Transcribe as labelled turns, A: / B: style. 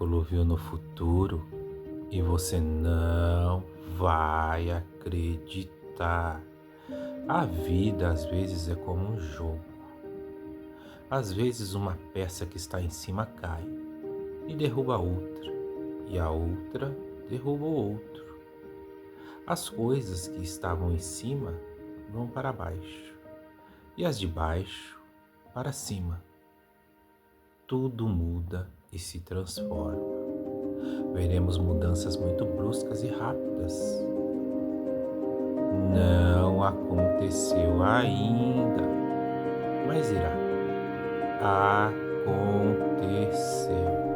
A: oráculo viu no futuro e você não vai acreditar. A vida às vezes é como um jogo. Às vezes uma peça que está em cima cai e derruba a outra, e a outra derruba o outro. As coisas que estavam em cima vão para baixo, e as de baixo para cima. Tudo muda e se transforma. Veremos mudanças muito bruscas e rápidas. Não aconteceu ainda, mas irá acontecer.